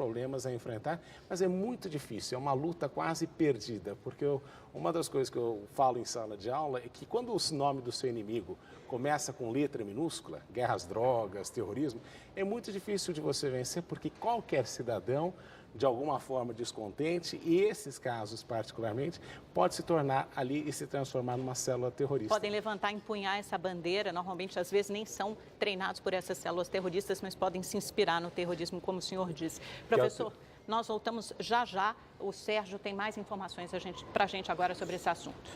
problemas a enfrentar, mas é muito difícil, é uma luta quase perdida, porque uma das coisas que eu falo em sala de aula é que quando o nome do seu inimigo começa com letra minúscula, guerra às drogas, terrorismo, é muito difícil de você vencer, porque qualquer cidadão, de alguma forma descontente, e esses casos particularmente, pode se tornar ali e se transformar numa célula terrorista. Podem levantar e empunhar essa bandeira, normalmente às vezes nem são treinados por essas células terroristas, mas podem se inspirar no terrorismo, como o senhor disse. Professor, nós voltamos já já, o Sérgio tem mais informações para a gente agora sobre esse assunto.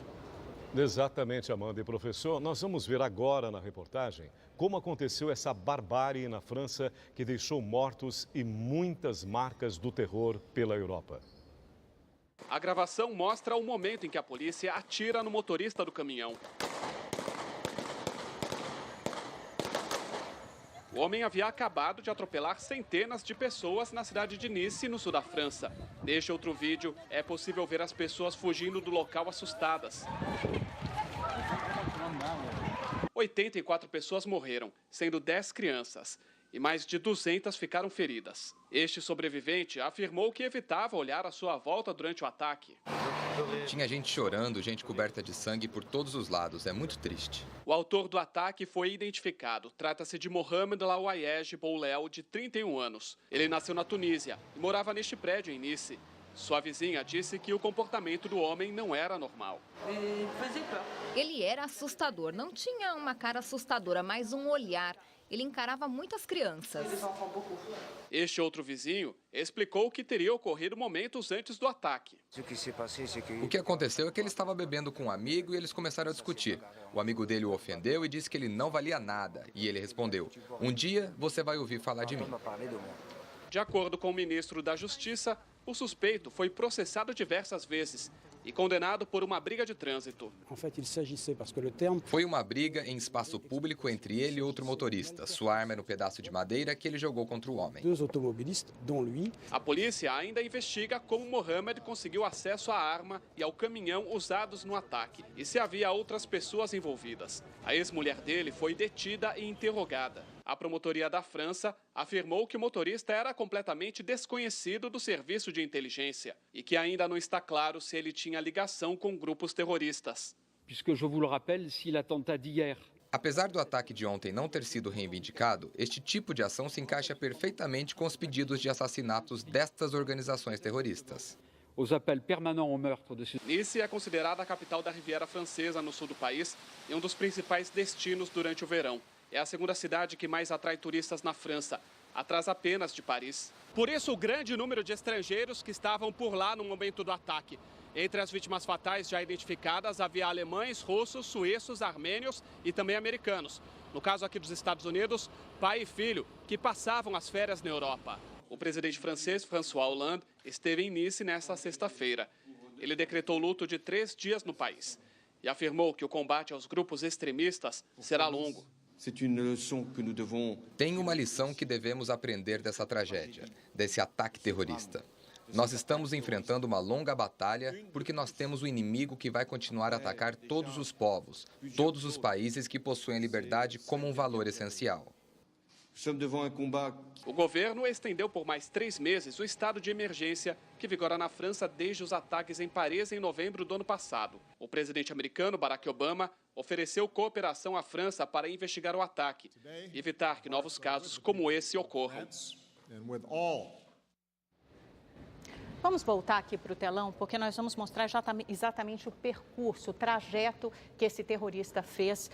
Exatamente, Amanda e professor. Nós vamos ver agora na reportagem como aconteceu essa barbárie na França que deixou mortos e muitas marcas do terror pela Europa. A gravação mostra o momento em que a polícia atira no motorista do caminhão. O homem havia acabado de atropelar centenas de pessoas na cidade de Nice, no sul da França. Neste outro vídeo, é possível ver as pessoas fugindo do local assustadas. 84 pessoas morreram, sendo 10 crianças, e mais de 200 ficaram feridas. Este sobrevivente afirmou que evitava olhar à sua volta durante o ataque. Tinha gente chorando, gente coberta de sangue por todos os lados. É muito triste. O autor do ataque foi identificado. Trata-se de Mohamed Laouayege Boulel, de 31 anos. Ele nasceu na Tunísia e morava neste prédio em Nice. Sua vizinha disse que o comportamento do homem não era normal. Ele era assustador. Não tinha uma cara assustadora, mas um olhar. Ele encarava muitas crianças. Este outro vizinho explicou que teria ocorrido momentos antes do ataque. O que aconteceu é que ele estava bebendo com um amigo e eles começaram a discutir. O amigo dele o ofendeu e disse que ele não valia nada. E ele respondeu: "Um dia você vai ouvir falar de mim." De acordo com o ministro da Justiça, o suspeito foi processado diversas vezes e condenado por uma briga de trânsito. Foi uma briga em espaço público entre ele e outro motorista. Sua arma era um pedaço de madeira que ele jogou contra o homem. A polícia ainda investiga como Mohamed conseguiu acesso à arma e ao caminhão usados no ataque e se havia outras pessoas envolvidas. A ex-mulher dele foi detida e interrogada. A promotoria da França afirmou que o motorista era completamente desconhecido do serviço de inteligência e que ainda não está claro se ele tinha ligação com grupos terroristas. Apesar do ataque de ontem não ter sido reivindicado, este tipo de ação se encaixa perfeitamente com os pedidos de assassinatos destas organizações terroristas. Nice é considerada a capital da Riviera Francesa, no sul do país, e um dos principais destinos durante o verão. É a segunda cidade que mais atrai turistas na França, atrás apenas de Paris. Por isso, o grande número de estrangeiros que estavam por lá no momento do ataque. Entre as vítimas fatais já identificadas, havia alemães, russos, suíços, armênios e também americanos. No caso aqui dos Estados Unidos, pai e filho, que passavam as férias na Europa. O presidente francês, François Hollande, esteve em Nice nesta sexta-feira. Ele decretou luto de 3 dias no país e afirmou que o combate aos grupos extremistas será longo. Tem uma lição que devemos aprender dessa tragédia, desse ataque terrorista. Nós estamos enfrentando uma longa batalha porque nós temos um inimigo que vai continuar a atacar todos os povos, todos os países que possuem a liberdade como um valor essencial. O governo estendeu por mais 3 meses o estado de emergência que vigora na França desde os ataques em Paris em novembro do ano passado. O presidente americano Barack Obama ofereceu cooperação à França para investigar o ataque e evitar que novos casos como esse ocorram. Vamos voltar aqui para o telão, porque nós vamos mostrar exatamente o percurso, o trajeto que esse terrorista fez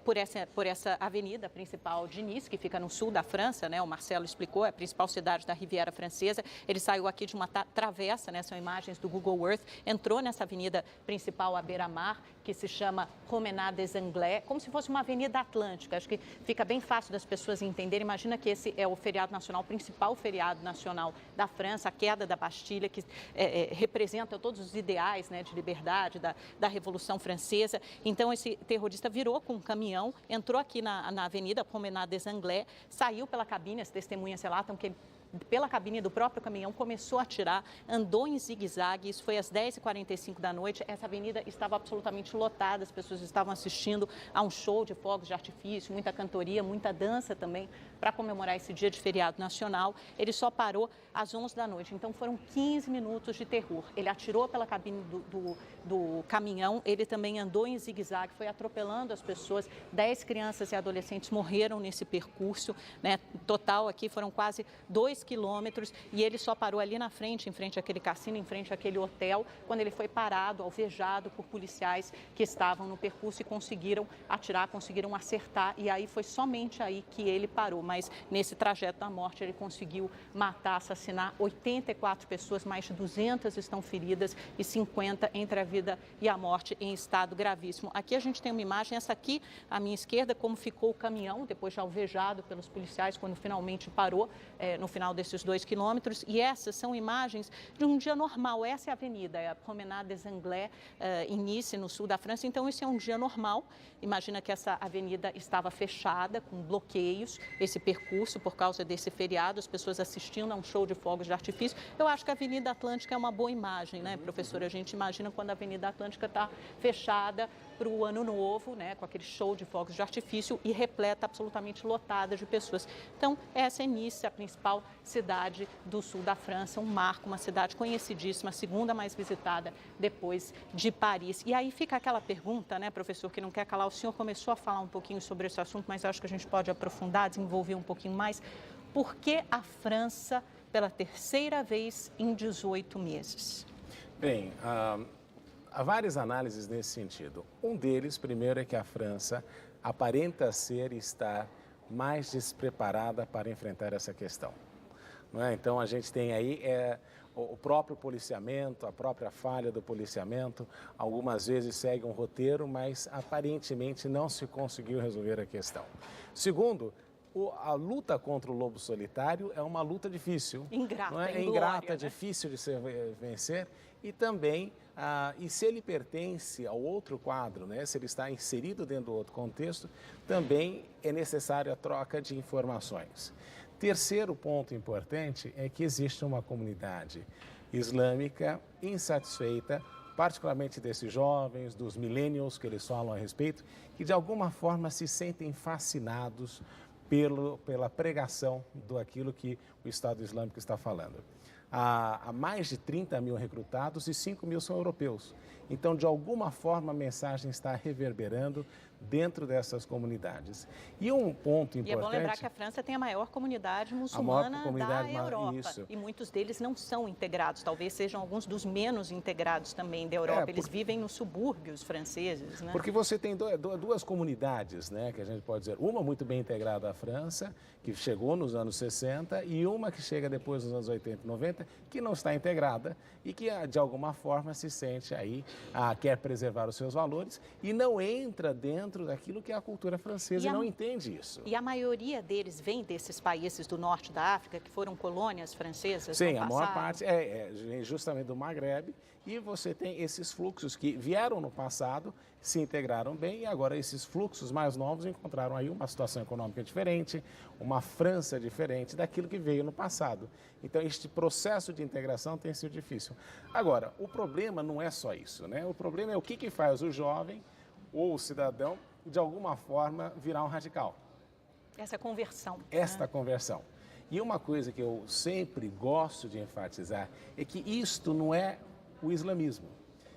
por essa avenida principal de Nice, que fica no sul da França, né? O Marcelo explicou, é a principal cidade da Riviera Francesa. Ele saiu aqui de uma travessa, né? São imagens do Google Earth, entrou nessa avenida principal à beira-mar, que se chama Promenade des Anglais, como se fosse uma avenida atlântica. Acho que fica bem fácil das pessoas entenderem. Imagina que esse é o feriado nacional, o principal feriado nacional da França, a queda da Bastilha, que representa todos os ideais, né, de liberdade da Revolução Francesa. Então, esse terrorista virou com um caminhão, entrou aqui na avenida Promenade des Anglais, saiu pela cabine, as testemunhas relatam que ele pela cabine do próprio caminhão, começou a atirar, andou em zigue-zague, isso foi às 10h45 da noite, essa avenida estava absolutamente lotada, as pessoas estavam assistindo a um show de fogos de artifício, muita cantoria, muita dança também, para comemorar esse dia de feriado nacional. Ele só parou às 11 da noite, então foram 15 minutos de terror. Ele atirou pela cabine do caminhão, ele também andou em zigue-zague, foi atropelando as pessoas, 10 crianças e adolescentes morreram nesse percurso, né? Total aqui foram quase 2 quilômetros e ele só parou ali na frente, em frente àquele cassino, em frente àquele hotel, quando ele foi parado, alvejado por policiais que estavam no percurso e conseguiram atirar, conseguiram acertar, e aí foi somente aí que ele parou. Mas nesse trajeto da morte ele conseguiu matar, assassinar 84 pessoas, mais de 200 estão feridas e 50 entre a vida e a morte em estado gravíssimo. Aqui a gente tem uma imagem, essa aqui à minha esquerda, como ficou o caminhão, depois de alvejado pelos policiais, quando finalmente parou no final desses 2 quilômetros. E essas são imagens de um dia normal. Essa é a avenida, é a Promenade des Anglais, em Nice, no sul da França. Então, esse é um dia normal. Imagina que essa avenida estava fechada, com bloqueios, esse percurso por causa desse feriado, as pessoas assistindo a um show de fogos de artifício. Eu acho que a Avenida Atlântica é uma boa imagem, né, professora? A gente imagina quando a Avenida Atlântica está fechada para o Ano Novo, né, com aquele show de fogos de artifício e repleta, absolutamente lotada de pessoas. Então, essa é Nice, a principal cidade do sul da França, um marco, uma cidade conhecidíssima, a segunda mais visitada depois de Paris. E aí fica aquela pergunta, né, professor, que não quer calar. O senhor começou a falar um pouquinho sobre esse assunto, mas acho que a gente pode aprofundar, desenvolver um pouquinho mais. Por que a França, pela terceira vez em 18 meses? Bem, há várias análises nesse sentido. Um deles, primeiro, é que a França aparenta ser e estar mais despreparada para enfrentar essa questão. Não é? Então, a gente tem aí o próprio policiamento, a própria falha do policiamento, algumas vezes segue um roteiro, mas aparentemente não se conseguiu resolver a questão. Segundo, a luta contra o lobo solitário é uma luta difícil. Ingrata, não é? Ingrata, difícil de se vencer. E também, e se ele pertence ao outro quadro, né? Se ele está inserido dentro do outro contexto, também é necessária a troca de informações. Terceiro ponto importante é que existe uma comunidade islâmica insatisfeita, particularmente desses jovens, dos millennials que eles falam a respeito, que de alguma forma se sentem fascinados pela pregação daquilo que o Estado Islâmico está falando. Há mais de 30 mil recrutados e 5 mil são europeus. Então, de alguma forma, a mensagem está reverberando dentro dessas comunidades. E um ponto importante... E é bom lembrar que a França tem a maior comunidade muçulmana da Europa. Isso. E muitos deles não são integrados, talvez sejam alguns dos menos integrados também da Europa. Eles vivem nos subúrbios franceses, né? Porque você tem duas comunidades, né, que a gente pode dizer. Uma muito bem integrada à França, que chegou nos anos 60, e uma que chega depois dos anos 80 e 90, que não está integrada e que, de alguma forma, se sente aí, quer preservar os seus valores e não entra dentro daquilo que é a cultura francesa e não entende isso. E a maioria deles vem desses países do norte da África, que foram colônias francesas? Sim, a maior parte vem justamente do Maghreb, e você tem esses fluxos que vieram no passado, se integraram bem, e agora esses fluxos mais novos encontraram aí uma situação econômica diferente, uma França diferente daquilo que veio no passado. Então, este processo de integração tem sido difícil. Agora, o problema não é só isso, né? O problema é o que faz o jovem ou o cidadão, de alguma forma, virar um radical. Essa conversão. Esta conversão. E uma coisa que eu sempre gosto de enfatizar é que isto não é o islamismo.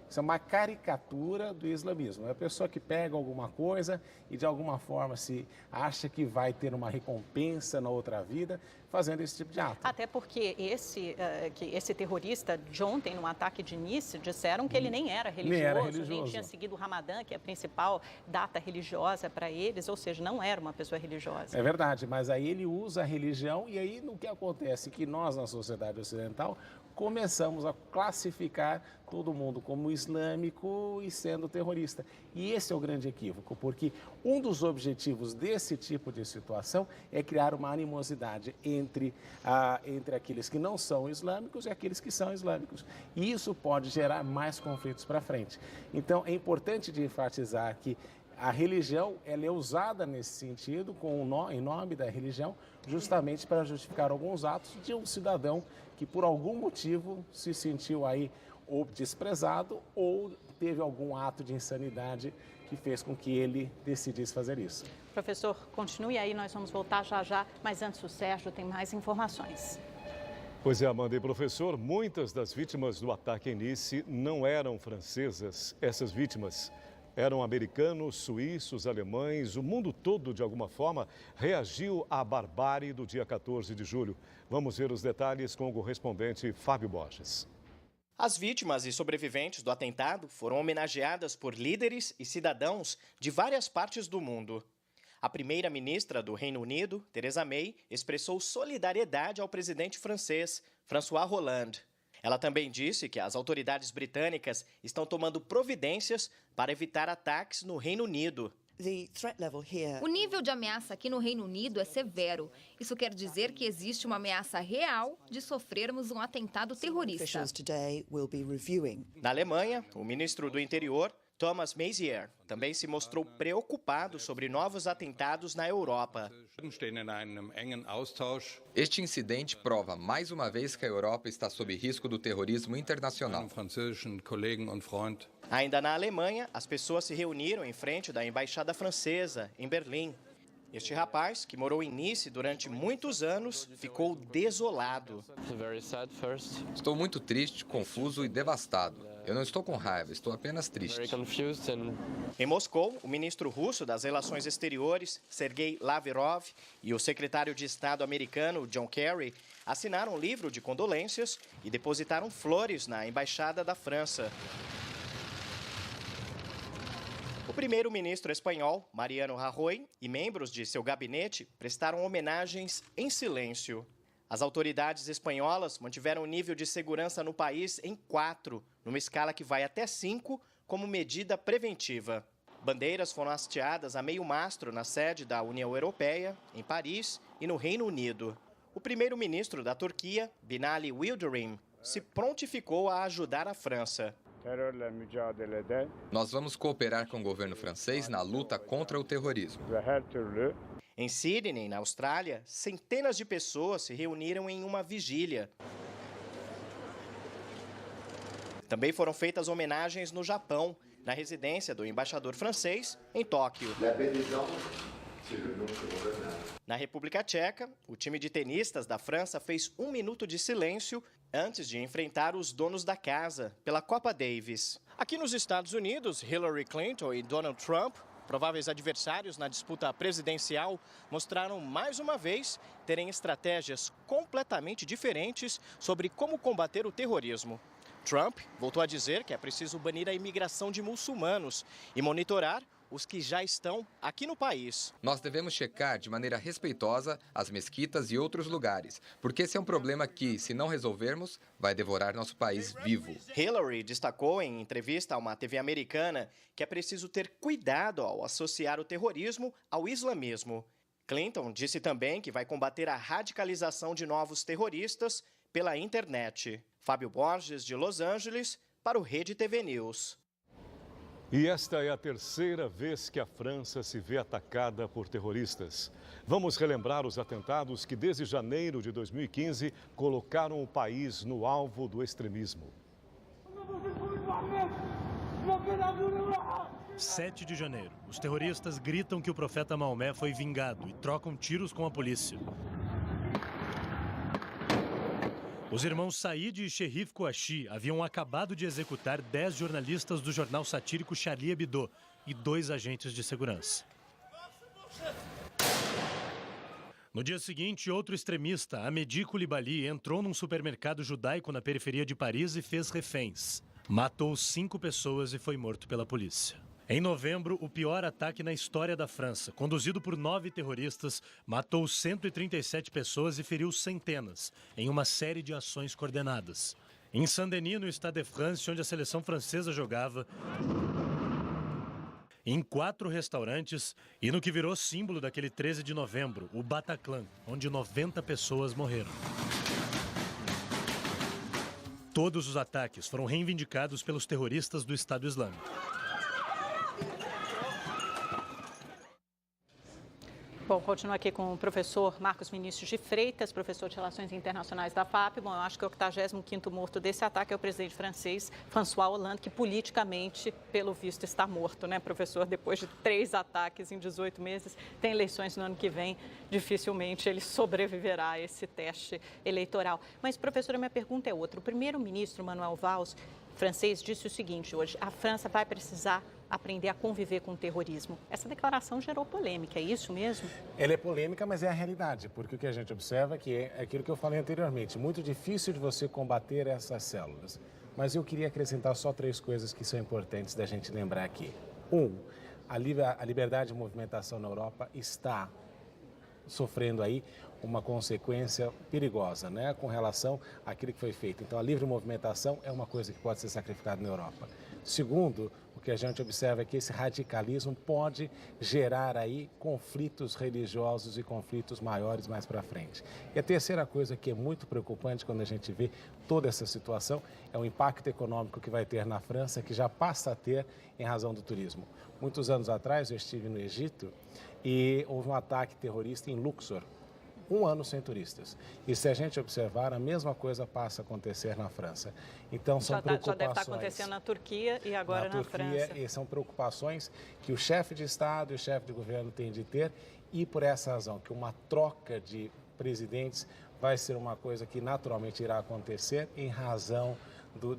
Isso é uma caricatura do islamismo. É a pessoa que pega alguma coisa e, de alguma forma, se acha que vai ter uma recompensa na outra vida fazendo esse tipo de ato. Até porque esse terrorista, de ontem, no ataque de Nice, disseram que ele nem era religioso, nem tinha seguido o Ramadã, que é a principal data religiosa para eles, ou seja, não era uma pessoa religiosa. É verdade, mas aí ele usa a religião e aí o que acontece é que nós, na sociedade ocidental, começamos a classificar todo mundo como islâmico e sendo terrorista. E esse é o grande equívoco, porque um dos objetivos desse tipo de situação é criar uma animosidade entre aqueles que não são islâmicos e aqueles que são islâmicos. E isso pode gerar mais conflitos para frente. Então, é importante de enfatizar que A religião ela é usada nesse sentido, em nome da religião, justamente para justificar alguns atos de um cidadão que por algum motivo se sentiu aí ou desprezado ou teve algum ato de insanidade que fez com que ele decidisse fazer isso. Professor, continue aí, nós vamos voltar já já, mas antes o Sérgio tem mais informações. Pois é, Amanda e professor, muitas das vítimas do ataque em Nice não eram francesas. Essas vítimas eram americanos, suíços, alemães, o mundo todo, de alguma forma, reagiu à barbárie do dia 14 de julho. Vamos ver os detalhes com o correspondente Fábio Borges. As vítimas e sobreviventes do atentado foram homenageadas por líderes e cidadãos de várias partes do mundo. A primeira-ministra do Reino Unido, Theresa May, expressou solidariedade ao presidente francês, François Hollande. Ela também disse que as autoridades britânicas estão tomando providências para evitar ataques no Reino Unido. O nível de ameaça aqui no Reino Unido é severo. Isso quer dizer que existe uma ameaça real de sofrermos um atentado terrorista. Na Alemanha, o ministro do Interior, Thomas Maizière, também se mostrou preocupado sobre novos atentados na Europa. Este incidente prova mais uma vez que a Europa está sob risco do terrorismo internacional. Ainda na Alemanha, as pessoas se reuniram em frente da embaixada francesa, em Berlim. Este rapaz, que morou em Nice durante muitos anos, ficou desolado. Estou muito triste, confuso e devastado. Eu não estou com raiva, estou apenas triste. Em Moscou, o ministro russo das Relações Exteriores, Sergei Lavrov, e o secretário de Estado americano, John Kerry, assinaram um livro de condolências e depositaram flores na embaixada da França. O primeiro-ministro espanhol, Mariano Rajoy, e membros de seu gabinete prestaram homenagens em silêncio. As autoridades espanholas mantiveram o nível de segurança no país em 4, numa escala que vai até 5, como medida preventiva. Bandeiras foram hasteadas a meio mastro na sede da União Europeia, em Paris e no Reino Unido. O primeiro-ministro da Turquia, Binali Yildirim, se prontificou a ajudar a França. Nós vamos cooperar com o governo francês na luta contra o terrorismo. Em Sydney, na Austrália, centenas de pessoas se reuniram em uma vigília. Também foram feitas homenagens no Japão, na residência do embaixador francês, em Tóquio. Na República Tcheca, o time de tenistas da França fez 1 minuto de silêncio antes de enfrentar os donos da casa pela Copa Davis. Aqui nos Estados Unidos, Hillary Clinton e Donald Trump, prováveis adversários na disputa presidencial, mostraram mais uma vez terem estratégias completamente diferentes sobre como combater o terrorismo. Trump voltou a dizer que é preciso banir a imigração de muçulmanos e monitorar os que já estão aqui no país. Nós devemos checar de maneira respeitosa as mesquitas e outros lugares, porque esse é um problema que, se não resolvermos, vai devorar nosso país vivo. Hillary destacou em entrevista a uma TV americana que é preciso ter cuidado ao associar o terrorismo ao islamismo. Clinton disse também que vai combater a radicalização de novos terroristas pela internet. Fábio Borges, de Los Angeles, para o Rede TV News. E esta é a terceira vez que a França se vê atacada por terroristas. Vamos relembrar os atentados que, desde janeiro de 2015, colocaram o país no alvo do extremismo. 7 de janeiro, os terroristas gritam que o profeta Maomé foi vingado e trocam tiros com a polícia. Os irmãos Said e Cherif Kouachi haviam acabado de executar 10 jornalistas do jornal satírico Charlie Hebdo e 2 agentes de segurança. No dia seguinte, outro extremista, Amedi Coulibaly, entrou num supermercado judaico na periferia de Paris e fez reféns. Matou 5 pessoas e foi morto pela polícia. Em novembro, o pior ataque na história da França, conduzido por 9 terroristas, matou 137 pessoas e feriu centenas, em uma série de ações coordenadas. Em Saint-Denis, no Stade de France, onde a seleção francesa jogava, em 4 restaurantes e no que virou símbolo daquele 13 de novembro, o Bataclan, onde 90 pessoas morreram. Todos os ataques foram reivindicados pelos terroristas do Estado Islâmico. Bom, continuo aqui com o professor Marcos Vinícius de Freitas, professor de Relações Internacionais da FAP. Bom, eu acho que o 85º morto desse ataque é o presidente francês, François Hollande, que politicamente, pelo visto, está morto, né, professor? Depois de 3 ataques em 18 meses, tem eleições no ano que vem, dificilmente ele sobreviverá a esse teste eleitoral. Mas, professor, a minha pergunta é outra. O primeiro-ministro, Manuel Valls, francês, disse o seguinte hoje: a França vai precisar aprender a conviver com o terrorismo. Essa declaração gerou polêmica, é isso mesmo? Ela é polêmica, mas é a realidade, porque o que a gente observa é que é aquilo que eu falei anteriormente, muito difícil de você combater essas células. Mas eu queria acrescentar só 3 coisas que são importantes da gente lembrar aqui. 1, a liberdade de movimentação na Europa está sofrendo aí uma consequência perigosa, né, com relação àquilo que foi feito. Então, a livre movimentação é uma coisa que pode ser sacrificada na Europa. Segundo, o que a gente observa é que esse radicalismo pode gerar aí conflitos religiosos e conflitos maiores mais para frente. E a terceira coisa que é muito preocupante quando a gente vê toda essa situação é o impacto econômico que vai ter na França, que já passa a ter em razão do turismo. Muitos anos atrás eu estive no Egito e houve um ataque terrorista em Luxor. 1 ano sem turistas. E se a gente observar, a mesma coisa passa a acontecer na França. Então, são preocupações... Já deve estar acontecendo na Turquia e agora na França. E são preocupações que o chefe de Estado e o chefe de governo têm de ter, e por essa razão, que uma troca de presidentes vai ser uma coisa que naturalmente irá acontecer em razão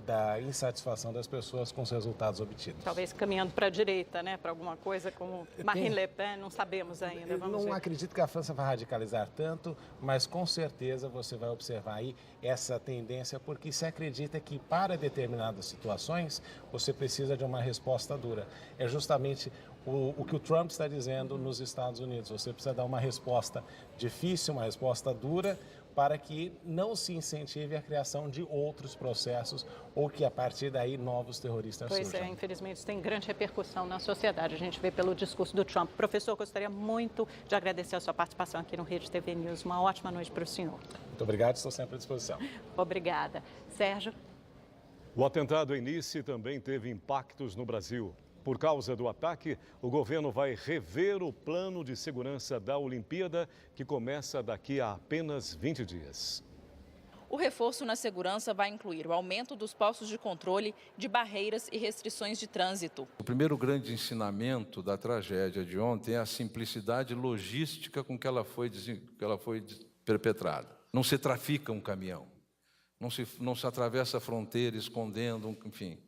da insatisfação das pessoas com os resultados obtidos. Talvez caminhando para a direita, né? Para alguma coisa como Marine Le Pen, não sabemos ainda. Eu não acredito que a França vai radicalizar tanto, mas com certeza você vai observar aí essa tendência, porque se acredita que para determinadas situações você precisa de uma resposta dura. É justamente o que o Trump está dizendo nos Estados Unidos. Você precisa dar uma resposta difícil, uma resposta dura, para que não se incentive a criação de outros processos ou que, a partir daí, novos terroristas surjam. Pois é, infelizmente, isso tem grande repercussão na sociedade. A gente vê pelo discurso do Trump. Professor, gostaria muito de agradecer a sua participação aqui no Rede TV News. Uma ótima noite para o senhor. Muito obrigado, estou sempre à disposição. Obrigada. Sérgio? O atentado em Nice também teve impactos no Brasil. Por causa do ataque, o governo vai rever o plano de segurança da Olimpíada, que começa daqui a apenas 20 dias. O reforço na segurança vai incluir o aumento dos postos de controle, de barreiras e restrições de trânsito. O primeiro grande ensinamento da tragédia de ontem é a simplicidade logística com que ela foi perpetrada. Não se trafica um caminhão, não se atravessa a fronteira escondendo, enfim.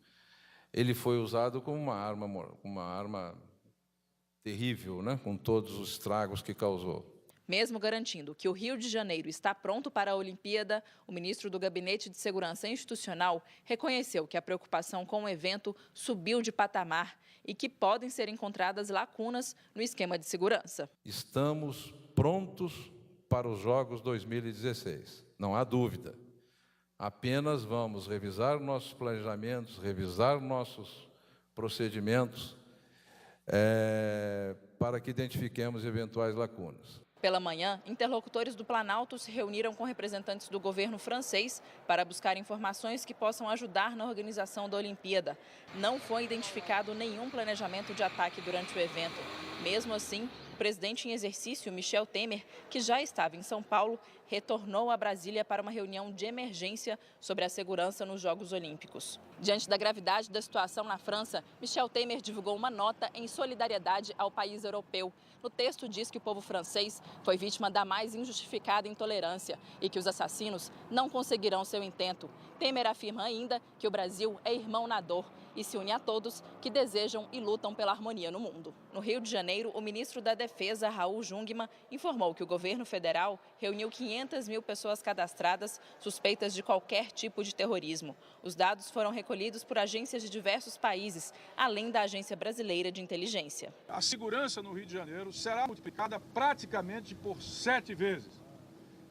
Ele foi usado como uma arma terrível, né? Com todos os estragos que causou. Mesmo garantindo que o Rio de Janeiro está pronto para a Olimpíada, o ministro do Gabinete de Segurança Institucional reconheceu que a preocupação com o evento subiu de patamar e que podem ser encontradas lacunas no esquema de segurança. Estamos prontos para os Jogos 2016, não há dúvida. Apenas vamos revisar nossos planejamentos, revisar nossos procedimentos para que identifiquemos eventuais lacunas. Pela manhã, interlocutores do Planalto se reuniram com representantes do governo francês para buscar informações que possam ajudar na organização da Olimpíada. Não foi identificado nenhum planejamento de ataque durante o evento. Mesmo assim, o presidente em exercício, Michel Temer, que já estava em São Paulo, retornou a Brasília para uma reunião de emergência sobre a segurança nos Jogos Olímpicos. Diante da gravidade da situação na França, Michel Temer divulgou uma nota em solidariedade ao país europeu. No texto diz que o povo francês foi vítima da mais injustificada intolerância e que os assassinos não conseguirão seu intento. Temer afirma ainda que o Brasil é irmão na dor e se une a todos que desejam e lutam pela harmonia no mundo. No Rio de Janeiro, o ministro da Defesa, Raul Jungmann, informou que o governo federal reuniu 500 mil pessoas cadastradas suspeitas de qualquer tipo de terrorismo. Os dados foram recolhidos por agências de diversos países, além da Agência Brasileira de Inteligência. A segurança no Rio de Janeiro será multiplicada praticamente por 7 vezes.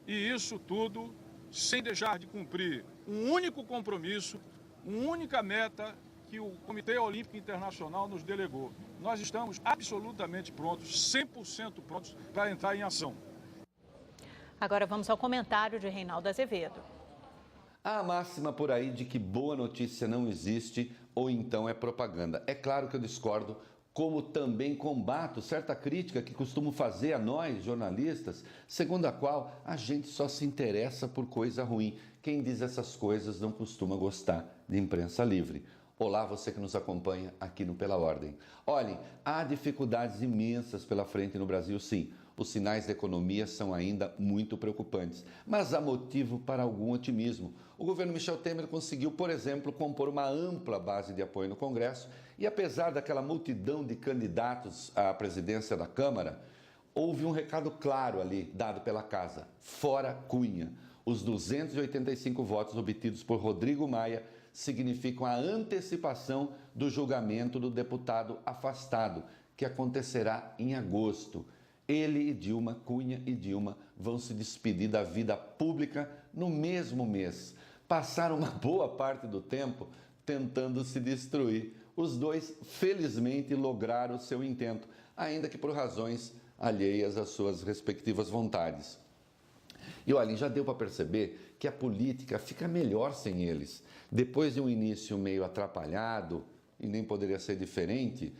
E isso tudo sem deixar de cumprir um único compromisso, uma única meta que o Comitê Olímpico Internacional nos delegou. Nós estamos absolutamente prontos, 100% prontos para entrar em ação. Agora vamos ao comentário de Reinaldo Azevedo. Há a máxima por aí de que boa notícia não existe ou então é propaganda. É claro que eu discordo como também combato certa crítica que costumo fazer a nós, jornalistas, segundo a qual a gente só se interessa por coisa ruim. Quem diz essas coisas não costuma gostar de imprensa livre. Olá, você que nos acompanha aqui no Pela Ordem. Olhem, há dificuldades imensas pela frente no Brasil, sim. Os sinais da economia são ainda muito preocupantes, mas há motivo para algum otimismo. O governo Michel Temer conseguiu, por exemplo, compor uma ampla base de apoio no Congresso e, apesar daquela multidão de candidatos à presidência da Câmara, houve um recado claro ali, dado pela Casa: fora Cunha. Os 285 votos obtidos por Rodrigo Maia significam a antecipação do julgamento do deputado afastado, que acontecerá em agosto. Ele e Dilma, Cunha e Dilma, vão se despedir da vida pública no mesmo mês. Passaram uma boa parte do tempo tentando se destruir. Os dois, felizmente, lograram seu intento, ainda que por razões alheias às suas respectivas vontades. E olha, já deu para perceber que a política fica melhor sem eles. Depois de um início meio atrapalhado, e nem poderia ser diferente,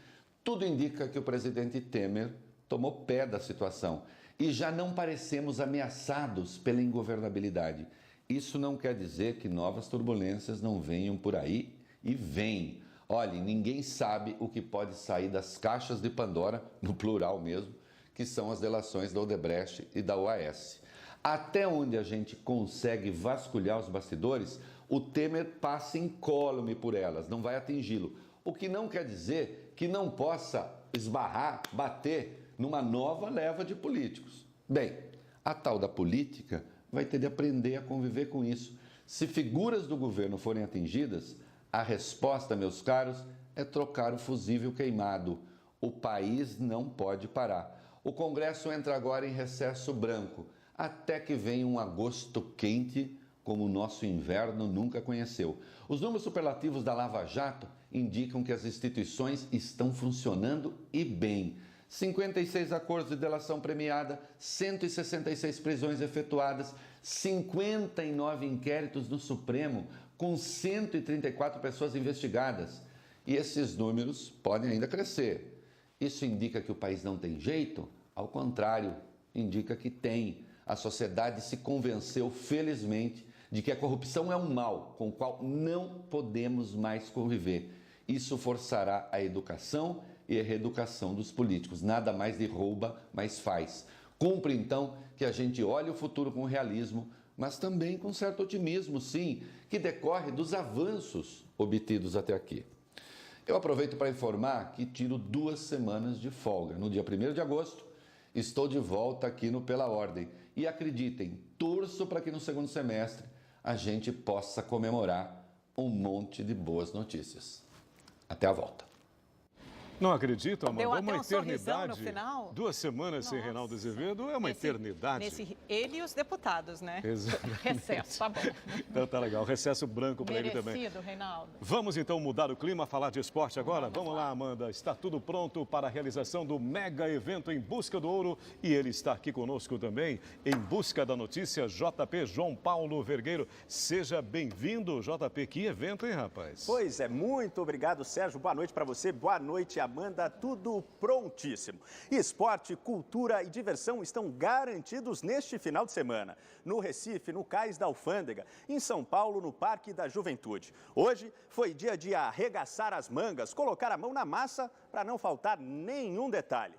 tudo indica que o presidente Temer tomou pé da situação e já não parecemos ameaçados pela ingovernabilidade. Isso não quer dizer que novas turbulências não venham por aí, e vêm. Olha, ninguém sabe o que pode sair das caixas de Pandora, no plural mesmo, que são as delações da Odebrecht e da OAS. Até onde a gente consegue vasculhar os bastidores, o Temer passa incólume por elas, não vai atingi-lo. O que não quer dizer que não possa esbarrar, bater numa nova leva de políticos. Bem, a tal da política vai ter de aprender a conviver com isso. Se figuras do governo forem atingidas, a resposta, meus caros, é trocar o fusível queimado. O país não pode parar. O Congresso entra agora em recesso branco, até que venha um agosto quente, como o nosso inverno nunca conheceu. Os números superlativos da Lava Jato indicam que as instituições estão funcionando e bem. 56 acordos de delação premiada, 166 prisões efetuadas, 59 inquéritos no Supremo, com 134 pessoas investigadas. E esses números podem ainda crescer. Isso indica que o país não tem jeito? Ao contrário, indica que tem. A sociedade se convenceu, felizmente, de que a corrupção é um mal com o qual não podemos mais conviver. Isso forçará a educação e a reeducação dos políticos. Nada mais de rouba, mas faz. Cumpre, então, que a gente olhe o futuro com realismo, mas também com certo otimismo, sim, que decorre dos avanços obtidos até aqui. Eu aproveito para informar que tiro 2 semanas de folga. No dia 1º de agosto, estou de volta aqui no Pela Ordem. E acreditem, torço para que no segundo semestre a gente possa comemorar um monte de boas notícias. Até a volta. Não acredito, Amanda, Deu é até uma um sorrisão eternidade. no final. 2 semanas sem Reinaldo Azevedo é uma eternidade. Ele e os deputados, né? Exatamente. Recesso, tá bom. Então tá legal, recesso branco para ele também. Merecido, Reinaldo. Vamos então mudar o clima, falar de esporte agora? Vamos lá, Amanda. Está tudo pronto para a realização do mega evento Em Busca do Ouro e ele está aqui conosco também, em busca da notícia, JP João Paulo Vergueiro. Seja bem-vindo, JP. Que evento, hein, rapaz? Pois é, muito obrigado, Sérgio. Boa noite para você. Boa noite, Amanda. Tudo prontíssimo. Esporte, cultura e diversão estão garantidos neste final de semana. No Recife, no Cais da Alfândega, em São Paulo, no Parque da Juventude. Hoje foi dia de arregaçar as mangas, colocar a mão na massa para não faltar nenhum detalhe.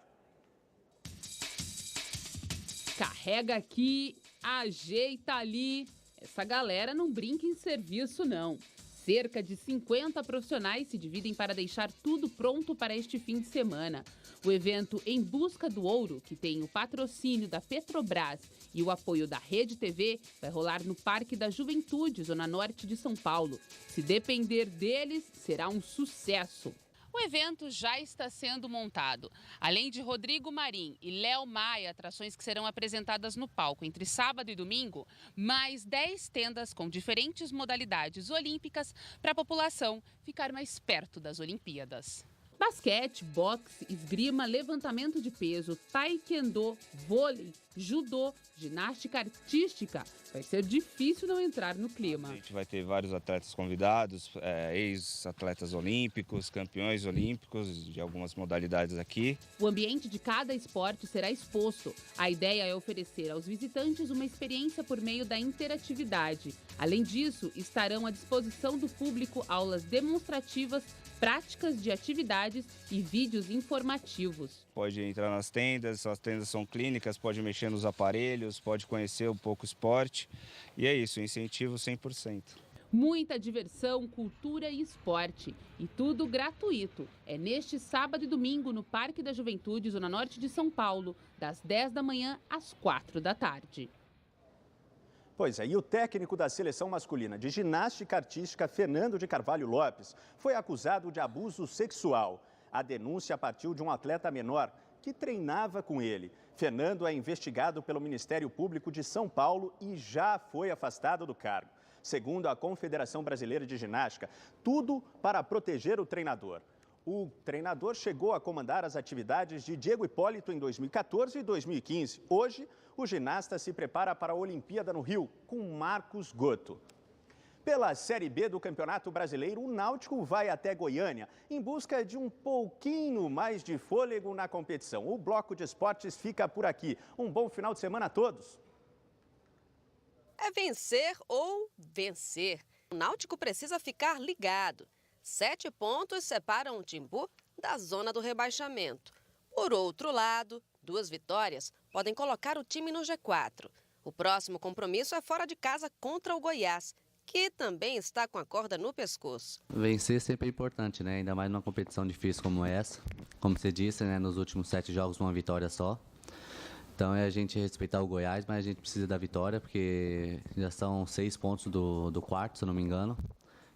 Carrega aqui, ajeita ali. Essa galera não brinca em serviço, não. Cerca de 50 profissionais se dividem para deixar tudo pronto para este fim de semana. O evento Em Busca do Ouro, que tem o patrocínio da Petrobras e o apoio da Rede TV, vai rolar no Parque da Juventude, zona norte de São Paulo. Se depender deles, será um sucesso. O evento já está sendo montado. Além de Rodrigo Marim e Léo Maia, atrações que serão apresentadas no palco entre sábado e domingo, mais 10 tendas com diferentes modalidades olímpicas para a população ficar mais perto das Olimpíadas. Basquete, boxe, esgrima, levantamento de peso, taekwondo, vôlei, judô, ginástica artística. Vai ser difícil não entrar no clima. A gente vai ter vários atletas convidados, ex-atletas olímpicos, campeões olímpicos de algumas modalidades aqui. O ambiente de cada esporte será exposto. A ideia é oferecer aos visitantes uma experiência por meio da interatividade. Além disso, estarão à disposição do público aulas demonstrativas, práticas de atividades e vídeos informativos. Pode entrar nas tendas, as tendas são clínicas, pode mexer nos aparelhos, pode conhecer um pouco o esporte. E é isso, incentivo 100%. Muita diversão, cultura e esporte. E tudo gratuito. É neste sábado e domingo no Parque da Juventude, Zona Norte de São Paulo, das 10 da manhã às 4 da tarde. Pois é, e o técnico da seleção masculina de ginástica artística, Fernando de Carvalho Lopes, foi acusado de abuso sexual. A denúncia partiu de um atleta menor que treinava com ele. Fernando é investigado pelo Ministério Público de São Paulo e já foi afastado do cargo. Segundo a Confederação Brasileira de Ginástica, tudo para proteger o treinador. O treinador chegou a comandar as atividades de Diego Hipólito em 2014 e 2015. Hoje, o ginasta se prepara para a Olimpíada no Rio, com Marcos Goto. Pela Série B do Campeonato Brasileiro, o Náutico vai até Goiânia em busca de um pouquinho mais de fôlego na competição. O Bloco de Esportes fica por aqui. Um bom final de semana a todos. É vencer ou vencer. O Náutico precisa ficar ligado. 7 pontos separam o Timbu da zona do rebaixamento. Por outro lado, 2 vitórias podem colocar o time no G4. O próximo compromisso é fora de casa contra o Goiás, que também está com a corda no pescoço. Vencer sempre é importante, né? Ainda mais numa competição difícil como essa. Como você disse, né? Nos últimos 7 jogos, uma vitória só. Então é a gente respeitar o Goiás, mas a gente precisa da vitória, porque já são 6 pontos do quarto, se eu não me engano.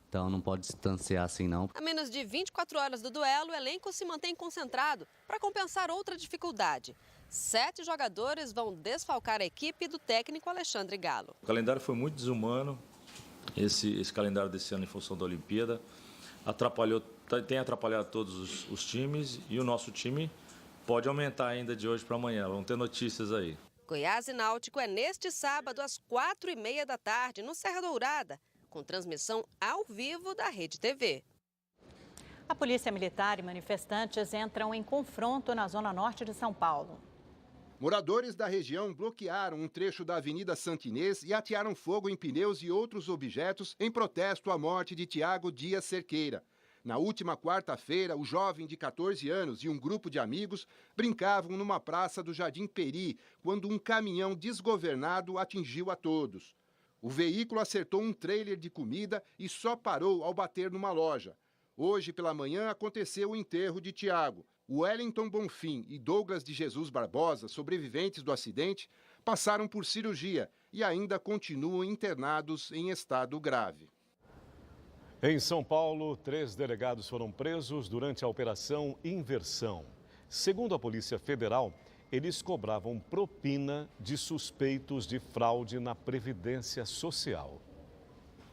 Então não pode distanciar assim não. A menos de 24 horas do duelo, o elenco se mantém concentrado para compensar outra dificuldade. 7 jogadores vão desfalcar a equipe do técnico Alexandre Galo. O calendário foi muito desumano, esse calendário desse ano em função da Olimpíada. Tem atrapalhado todos os times e o nosso time pode aumentar ainda de hoje para amanhã. Vamos ter notícias aí. Goiás e Náutico é neste sábado às 4h30 da tarde no Serra Dourada, com transmissão ao vivo da Rede TV. A Polícia Militar e manifestantes entram em confronto na zona norte de São Paulo. Moradores da região bloquearam um trecho da Avenida Santinês e atearam fogo em pneus e outros objetos em protesto à morte de Tiago Dias Cerqueira. Na última quarta-feira, o jovem de 14 anos e um grupo de amigos brincavam numa praça do Jardim Peri, quando um caminhão desgovernado atingiu a todos. O veículo acertou um trailer de comida e só parou ao bater numa loja. Hoje pela manhã aconteceu o enterro de Tiago. O Wellington Bonfim e Douglas de Jesus Barbosa, sobreviventes do acidente, passaram por cirurgia e ainda continuam internados em estado grave. Em São Paulo, 3 delegados foram presos durante a Operação Inversão. Segundo a Polícia Federal, eles cobravam propina de suspeitos de fraude na Previdência Social.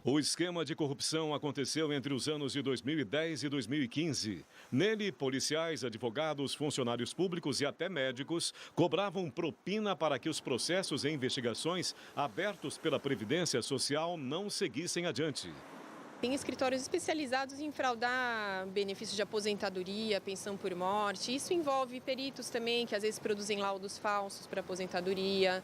O esquema de corrupção aconteceu entre os anos de 2010 e 2015. Nele, policiais, advogados, funcionários públicos e até médicos cobravam propina para que os processos e investigações abertos pela Previdência Social não seguissem adiante. Tem escritórios especializados em fraudar benefícios de aposentadoria, pensão por morte. Isso envolve peritos também, que às vezes produzem laudos falsos para aposentadoria.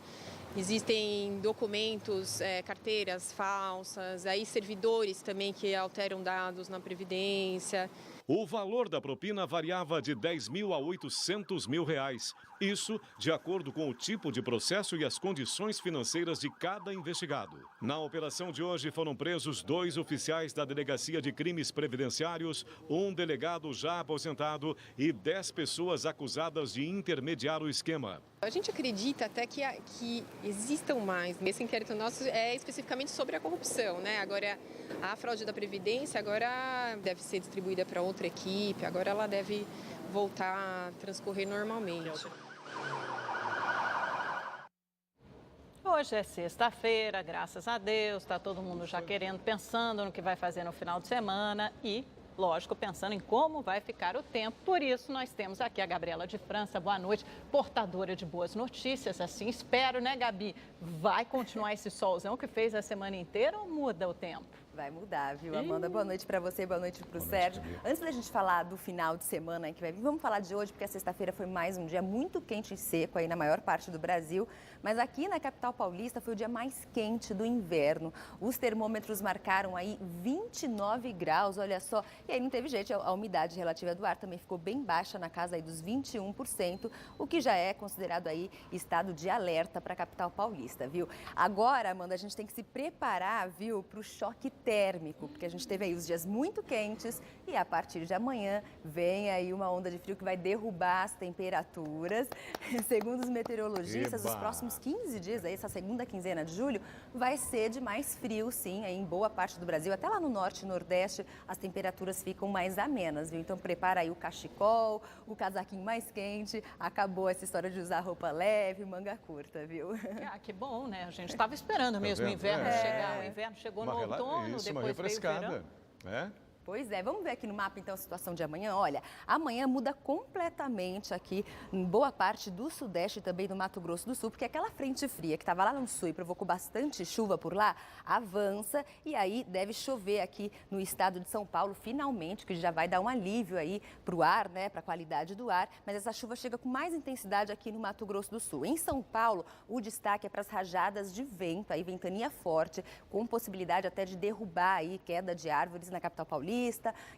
Existem documentos, carteiras falsas, aí servidores também que alteram dados na Previdência. O valor da propina variava de 10 mil a 800 mil reais. Isso de acordo com o tipo de processo e as condições financeiras de cada investigado. Na operação de hoje foram presos 2 oficiais da Delegacia de Crimes Previdenciários, um delegado já aposentado e 10 pessoas acusadas de intermediar o esquema. A gente acredita até que existam mais. Esse inquérito nosso é especificamente sobre a corrupção, né? Agora, a fraude da Previdência agora deve ser distribuída para outra equipe, agora ela deve voltar a transcorrer normalmente. Hoje é sexta-feira, graças a Deus, está todo mundo já pensando no que vai fazer no final de semana e lógico, pensando em como vai ficar o tempo. Por isso, nós temos aqui a Gabriela de França. Boa noite, portadora de boas notícias, assim espero, né, Gabi? Vai continuar esse solzão que fez a semana inteira ou muda o tempo? Vai mudar, viu, Amanda? Boa noite para você, boa noite para o Sérgio. Antes da gente falar do final de semana aí que vai vir, vamos falar de hoje, porque a sexta-feira foi mais um dia muito quente e seco aí na maior parte do Brasil. Mas aqui na capital paulista foi o dia mais quente do inverno. Os termômetros marcaram aí 29 graus, olha só. E aí não teve jeito, a umidade relativa do ar também ficou bem baixa, na casa aí dos 21%, o que já é considerado aí estado de alerta para a capital paulista, viu? Agora, Amanda, a gente tem que se preparar, viu, para o choque térmico, porque a gente teve aí os dias muito quentes e a partir de amanhã vem aí uma onda de frio que vai derrubar as temperaturas. Segundo os meteorologistas, os próximos 15 dias, aí, essa segunda quinzena de julho, vai ser de mais frio, sim, aí em boa parte do Brasil. Até lá no norte e nordeste, as temperaturas ficam mais amenas, viu? Então prepara aí o cachecol, o casaquinho mais quente. Acabou essa história de usar roupa leve, manga curta, viu? Ah, que bom, né? A gente estava esperando mesmo o inverno chegar. O inverno chegou no outono, isso, uma depois veio o verão. Né? Pois é, vamos ver aqui no mapa então a situação de amanhã. Olha, amanhã muda completamente aqui em boa parte do Sudeste e também do Mato Grosso do Sul, porque aquela frente fria que estava lá no Sul e provocou bastante chuva por lá, avança e aí deve chover aqui no estado de São Paulo, finalmente, que já vai dar um alívio aí para o ar, né, para a qualidade do ar, mas essa chuva chega com mais intensidade aqui no Mato Grosso do Sul. Em São Paulo, o destaque é para as rajadas de vento, aí ventania forte, com possibilidade até de derrubar aí queda de árvores na capital paulista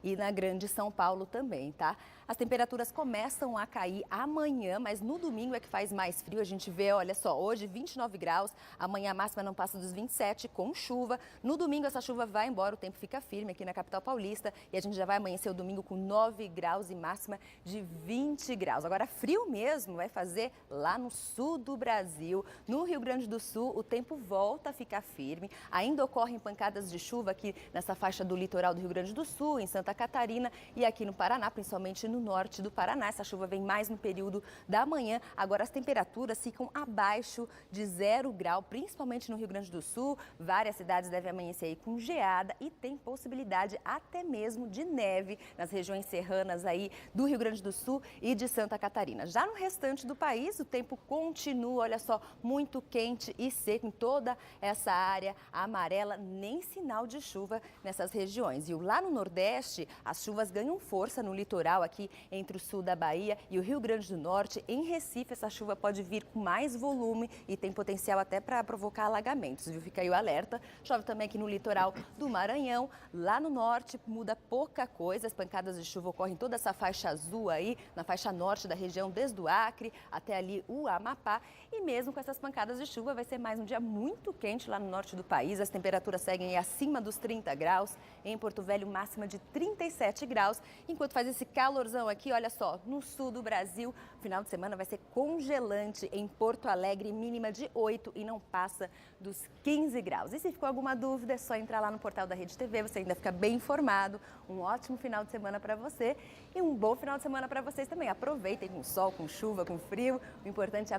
e na Grande São Paulo também, tá? As temperaturas começam a cair amanhã, mas no domingo é que faz mais frio. A gente vê, olha só, hoje 29 graus, amanhã a máxima não passa dos 27 com chuva. No domingo essa chuva vai embora, o tempo fica firme aqui na capital paulista e a gente já vai amanhecer o domingo com 9 graus e máxima de 20 graus. Agora, frio mesmo vai fazer lá no sul do Brasil. No Rio Grande do Sul, o tempo volta a ficar firme. Ainda ocorrem pancadas de chuva aqui nessa faixa do litoral do Rio Grande do Sul, em Santa Catarina e aqui no Paraná, principalmente no norte do Paraná. Essa chuva vem mais no período da manhã. Agora as temperaturas ficam abaixo de 0 grau, principalmente no Rio Grande do Sul. Várias cidades devem amanhecer aí com geada e tem possibilidade até mesmo de neve nas regiões serranas aí do Rio Grande do Sul e de Santa Catarina. Já no restante do país, o tempo continua, olha só, muito quente e seco em toda essa área amarela, nem sinal de chuva nessas regiões. E lá no Nordeste, as chuvas ganham força no litoral aqui entre o sul da Bahia e o Rio Grande do Norte. Em Recife, essa chuva pode vir com mais volume e tem potencial até para provocar alagamentos, viu? Fica aí o alerta. Chove também aqui no litoral do Maranhão. Lá no norte, muda pouca coisa. As pancadas de chuva ocorrem em toda essa faixa azul aí, na faixa norte da região, desde o Acre até ali o Amapá. E mesmo com essas pancadas de chuva, vai ser mais um dia muito quente lá no norte do país. As temperaturas seguem acima dos 30 graus. Em Porto Velho, máxima de 37 graus. Enquanto faz esse calorzão aqui, olha só, no sul do Brasil, final de semana vai ser congelante em Porto Alegre, mínima de 8 e não passa dos 15 graus. E se ficou alguma dúvida, é só entrar lá no portal da Rede TV, você ainda fica bem informado. Um ótimo final de semana para você e um bom final de semana para vocês também. Aproveitem com sol, com chuva, com frio. O importante é